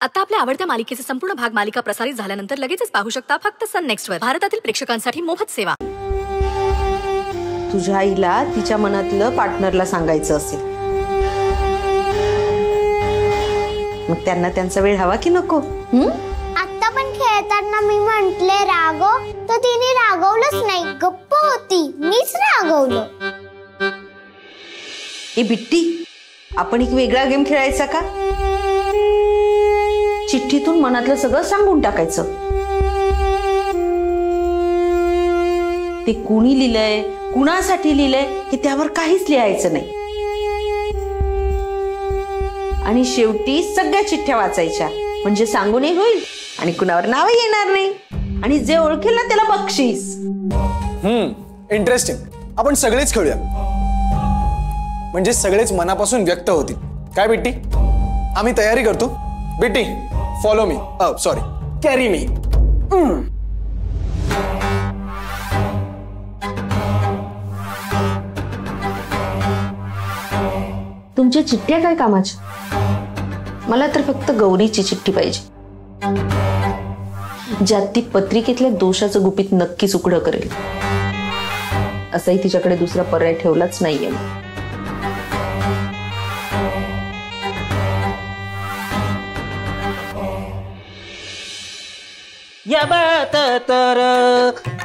आता आपल्या आवडत्या मालिकेचे संपूर्ण भाग मालिका प्रसारित झाल्यानंतर लगेचच पाहू शकता फक्त सन नेक्स्ट वर. भारतातील प्रेक्षकांसाठी मोफत सेवा. तुझ्या आईला तिच्या मनातलं पार्टनरला सांगायचं असेल, मग त्यांना त्यांचा वेळ हवा की नको? आता पण खेळताना मी म्हंटले रागव, तर तिने रागवलंच नाही, गप्प होती. मीच रागवलं. ए बिट्टी, आपण एक वेगळा गेम खेळायचा का? चिठ्ठीतून मनातलं सगळं सांगून टाकायचं. ते कुणी लिहिलंय, कुणासाठी लिहिलंय हे त्यावर काहीच लिहायचं नाही. आणि शेवटी सगळ्या चिठ्ठ्या वाचायच्या, म्हणजे सांगूनही होईल आणि कुणावर नावही येणार नाही. आणि जे ओळखेल ना त्याला बक्षीस. इंटरेस्टिंग. आपण सगळेच खेळूया, म्हणजे सगळेच मनापासून व्यक्त होतील. काय बिट्टी? आम्ही तयारी करतो. बिट्टी, फॉलो मी. सॉरी, कॅरी मी. तुमच्या चिठ्ठ्या काय कामाच्या? मला तर फक्त गौरीची चिठ्ठी पाहिजे, ज्यात ती पत्रिकेतल्या दोषाचं गुपित नक्कीच उघड करेल. असंही तिच्याकडे दुसरा पर्याय ठेवलाच नाहीये.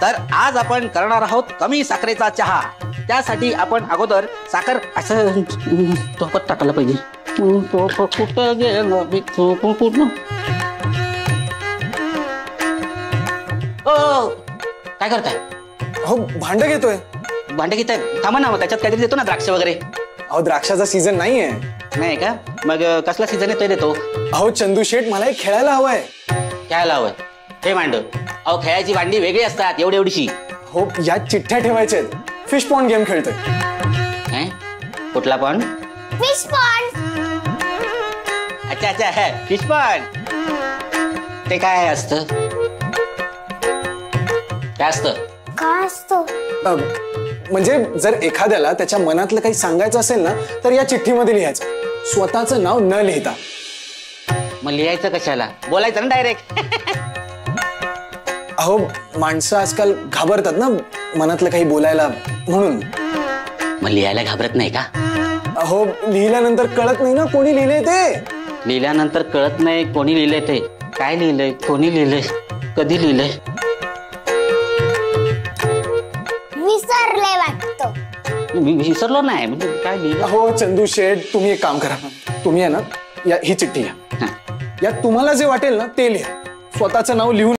तर आज आपण करणार आहोत कमी साखरेचा चहा. त्यासाठी आपण अगोदर साखर असं टोपत टाकायला पाहिजे. कुठं गेलं कुठं? काय करताय? हो, भांड घेतोय. भांडे घेताय? थांबा ना, त्याच्यात काहीतरी देतो ना, द्राक्ष वगैरे. अहो, द्राक्षाचा सीझन नाहीये. नाही का? मग कसला सीझन आहे तो देतो. अहो चंदू शेठ, मला एक खेळायला हवंय. खेळायला हवंय? हे भांड? अहो, खेळायची भांडी वेगळी असतात, एवढी एवढीशी. हो, या चिठ्ठ्या ठेवायच्या आहेत. फिश पॉन्ड गेम खेळतोय. कुठला पॉन्ड? Fish pond. अच्छा अच्छा, फिश पॉन्ड. ते काय असतं? काय असतं? काय असतं? म्हणजे जर एखाद्याला त्याच्या मनातलं काही सांगायचं असेल ना, तर या चिठ्ठीमध्ये लिहायचं, स्वतःचं नाव न लिहिता. मग लिहायचं कशाला? बोलायचं ना डायरेक्ट. अहो, माणसं आजकाल घाबरतात ना मनातलं काही बोलायला, म्हणून. मग लिहायला घाबरत नाही का? अहो, लिहिल्यानंतर कळत नाही ना कोणी लिहिलंय ते. लिहिल्यानंतर कळत नाही कोणी लिहिलंय ते. काय लिहिलंय, कोणी लिहिलंय, कधी लिहिलंय? विसरले वाटतं. मी विसरलो नाही. म्हणजे काय लिहिलं? हो चंदू शेठ, तुम्ही एक काम करा. तुम्ही आहे ना, ही चिठ्ठी घ्या. यात तुम्हाला जे वाटेल ना ते लिहा. स्वतःचं नाव लिहून